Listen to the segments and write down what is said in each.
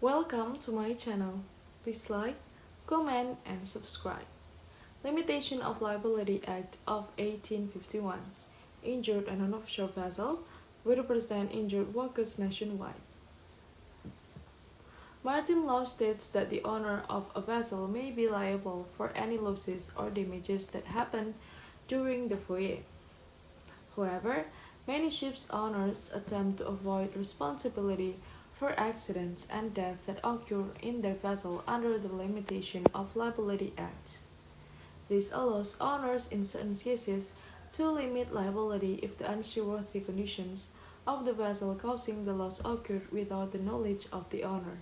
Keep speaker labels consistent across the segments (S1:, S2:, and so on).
S1: Welcome to my channel. Please like, comment, and subscribe. Limitation of Liability Act of 1851. Injured on an offshore vessel will represent injured workers nationwide. Maritime law states that the owner of a vessel may be liable for any losses or damages that happen during the voyage. However, many ships owners attempt to avoid responsibility for accidents and death that occur in their vessel under the Limitation of Liability Act. This allows owners in certain cases to limit liability if the unseaworthy conditions of the vessel causing the loss occurred without the knowledge of the owner.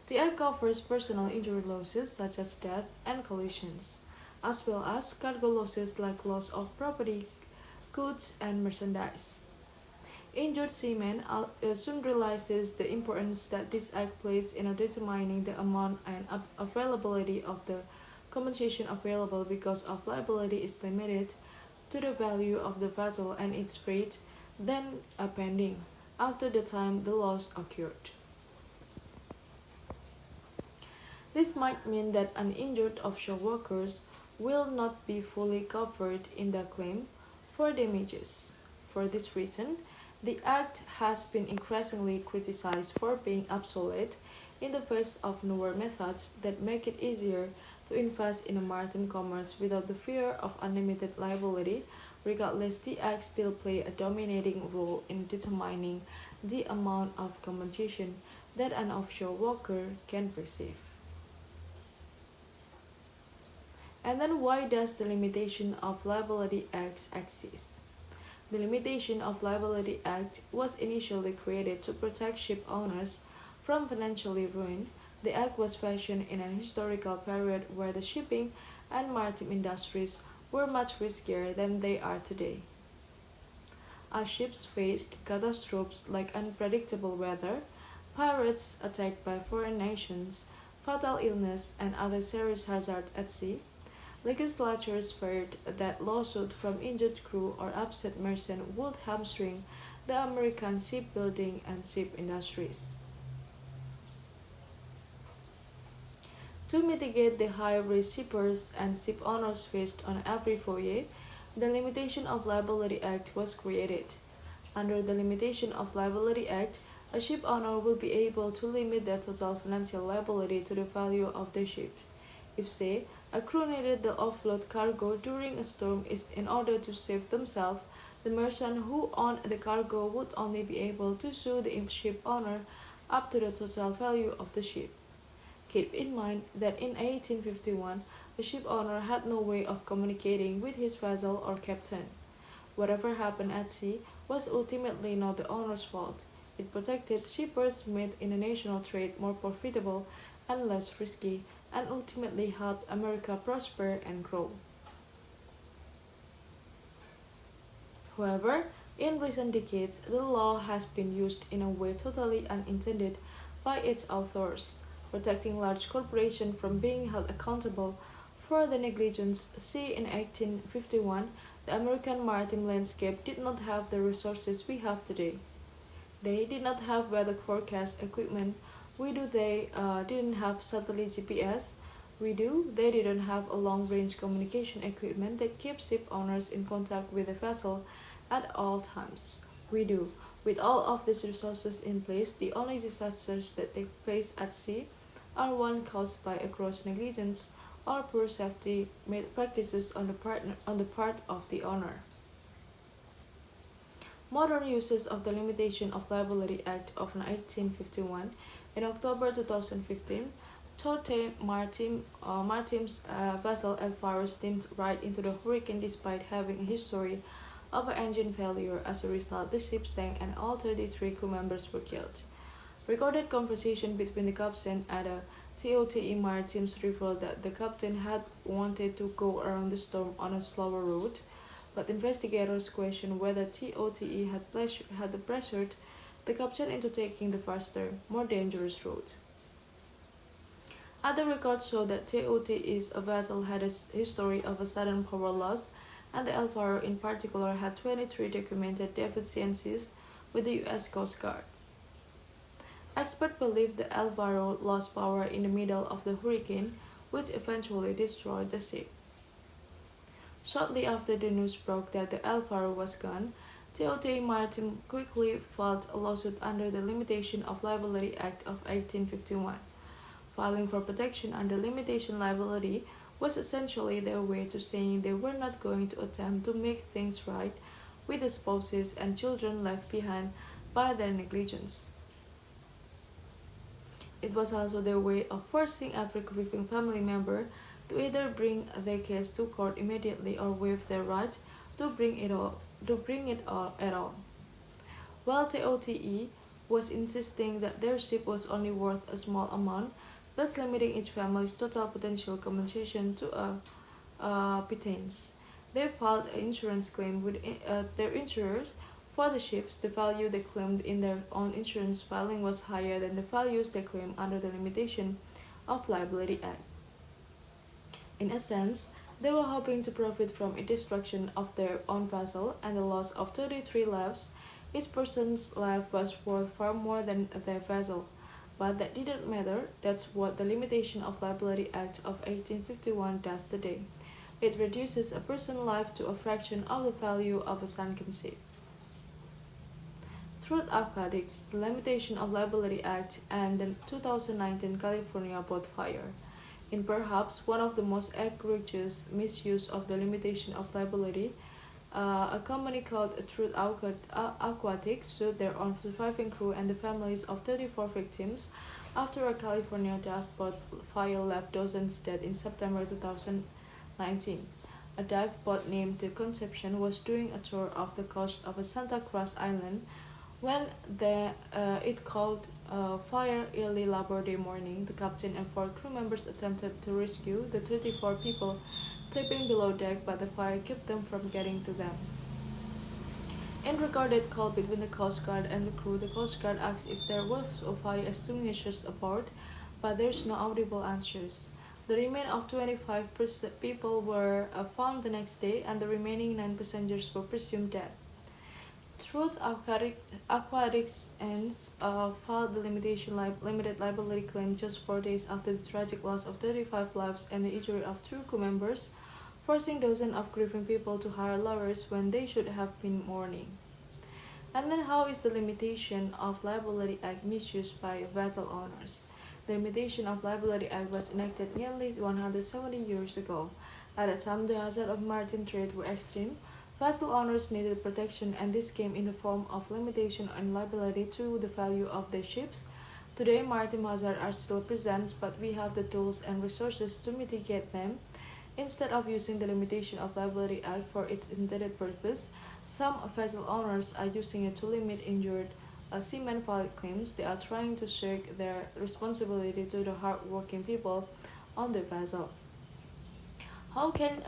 S1: The Act covers personal injury losses such as death and collisions, as well as cargo losses like loss of property, goods, and merchandise. Injured seamen soon realizes the importance that this act plays in determining the amount and availability of the compensation available because of liability is limited to the value of the vessel and its freight, then pending after the time the loss occurred. This might mean that uninjured offshore workers will not be fully covered in the claim for damages. For this reason, the Act has been increasingly criticized for being obsolete in the face of newer methods that make it easier to invest in maritime commerce without the fear of unlimited liability. Regardless, the Act still plays a dominating role in determining the amount of compensation that an offshore worker can receive. And then why does the Limitation of Liability Act exist? The Limitation of Liability Act was initially created to protect ship owners from financially ruin. The Act was fashioned in an historical period where the shipping and maritime industries were much riskier than they are today. As ships faced catastrophes like unpredictable weather, pirates attacked by foreign nations, fatal illness, and other serious hazards at sea, legislatures feared that lawsuits from injured crew or upset merchants would hamstring the American shipbuilding and ship industries. To mitigate the high risk shippers and ship owners faced on every voyage, the Limitation of Liability Act was created. Under the Limitation of Liability Act, a ship owner will be able to limit their total financial liability to the value of the ship. If, say, a crew needed to offload cargo during a storm in order to save themselves, the merchant who owned the cargo would only be able to sue the ship owner up to the total value of the ship. Keep in mind that in 1851, a ship owner had no way of communicating with his vessel or captain. Whatever happened at sea was ultimately not the owner's fault. It protected shippers, made international trade more profitable and less risky, and ultimately helped America prosper and grow. However, in recent decades, the law has been used in a way totally unintended by its authors, protecting large corporations from being held accountable for the negligence. See, in 1851, the American maritime landscape did not have the resources we have today. They did not have weather forecast equipment. They didn't have satellite GPS. They didn't have a long-range communication equipment that keeps ship owners in contact with the vessel at all times. With all of these resources in place, the only disasters that take place at sea are one caused by a gross negligence or poor safety practices on the part of the owner. Modern uses of the Limitation of Liability Act of 1851. In October 2015, Torte Maritime's vessel Elfaro steamed right into the hurricane despite having a history of an engine failure. As a result, the ship sank and all 33 crew members were killed. Recorded conversation between the captain and the TOTE Maritimes revealed that the captain had wanted to go around the storm on a slower route, but investigators questioned whether TOTE had pressured the captain into taking the faster, more dangerous route. Other records show that TOTE's vessel had a history of a sudden power loss, and the Elfaro in particular had 23 documented deficiencies with the U.S. Coast Guard. Experts believe the Alvaro lost power in the middle of the hurricane, which eventually destroyed the ship. Shortly after the news broke that the Alvaro was gone, TOT Maritime quickly filed a lawsuit under the Limitation of Liability Act of 1851. Filing for protection under limitation liability was essentially their way to saying they were not going to attempt to make things right with the spouses and children left behind by their negligence. It was also their way of forcing every grieving family member to either bring their case to court immediately or waive their right to bring it all at all. While TOTE was insisting that their ship was only worth a small amount, thus limiting each family's total potential compensation to a pittance. They filed an insurance claim with their insurers for the ships. The value they claimed in their own insurance filing was higher than the values they claimed under the Limitation of Liability Act. In a sense, they were hoping to profit from the destruction of their own vessel and the loss of 33 lives. Each person's life was worth far more than their vessel. But that didn't matter. That's what the Limitation of Liability Act of 1851 does today. It reduces a person's life to a fraction of the value of a sunken ship. Through Aquatics, the Limitation of Liability Act and the 2019 California boat fire, in perhaps one of the most egregious misuse of the Limitation of Liability, a company called Truth Aquatics sued their own surviving crew and the families of 34 victims after a California dive boat fire left dozens dead in September 2019. A dive boat named the Conception was doing a tour of the coast of a Santa Cruz island when it caught fire early Labor Day morning. The captain and 4 crew members attempted to rescue the 34 people sleeping below deck, but the fire kept them from getting to them. In recorded call between the Coast Guard and the crew, the Coast Guard asked if there was a fire extinguishers aboard, but there's no audible answers. The remains of 25 people were found the next day, and the remaining 9 passengers were presumed dead. Truth Aquatics filed the limited liability claim just 4 days after the tragic loss of 35 lives and the injury of 2 crew members, forcing dozens of grieving people to hire lawyers when they should have been mourning. And then how is the Limitation of Liability Act misused by vessel owners? The Limitation of Liability Act was enacted nearly 170 years ago. At the time, the hazards of maritime trade were extreme. Vessel owners needed protection, and this came in the form of limitation on liability to the value of their ships. Today, maritime hazards are still present, but we have the tools and resources to mitigate them. Instead of using the Limitation of Liability Act for its intended purpose, some vessel owners are using it to limit injured seamen valid claims. They are trying to shirk their responsibility to the hard-working people on the vessel. How can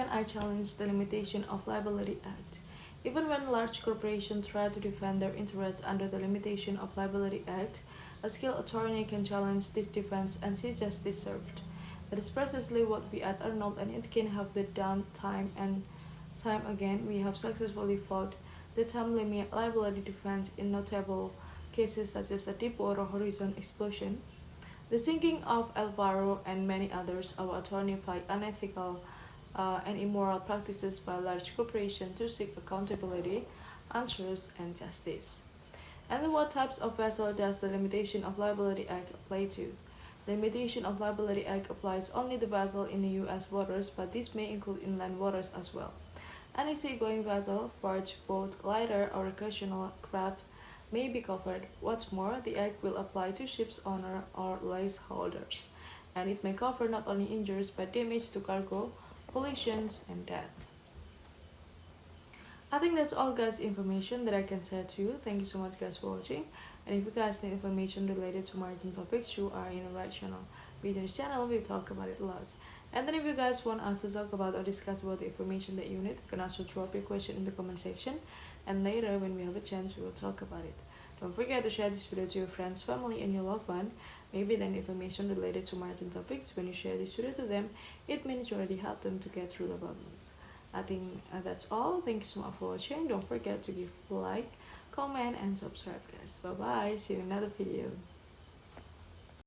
S1: I challenge the Limitation of Liability Act? Even when large corporations try to defend their interests under the Limitation of Liability Act, a skilled attorney can challenge this defense and see justice served. That is precisely what we at Arnold and Itkin have done time and time again. We have successfully fought the time limit liability defense in notable cases such as the Deepwater Horizon explosion, the sinking of Alvaro, and many others. Our attorney fight unethical and immoral practices by large corporations to seek accountability, answers, and justice. And what types of vessel does the Limitation of Liability Act apply to? The Limitation of Liability Act applies only to vessels in the U.S. waters, but this may include inland waters as well. Any seagoing vessel, barge, boat, lighter, or recreational craft may be covered. What's more, the Act will apply to ship's owner or leaseholders, and it may cover not only injuries but damage to cargo, collisions, and death. I think that's all guys information that I can share to you. Thank you so much guys for watching, and if you guys need information related to maritime topics, you are in the right channel. Within this channel we talk about it a lot. And then if you guys want us to talk about or discuss about the information that you need, you can also drop your question in the comment section, and later when we have a chance we will talk about it. Don't forget to share this video to your friends, family, and your loved one. Maybe then information related to maritime topics, when you share this video to them, it means you already helped them to get through the problems. I think that's all. Thank you so much for watching. Don't forget to give a like, comment, and subscribe, guys. Bye bye. See you in another video.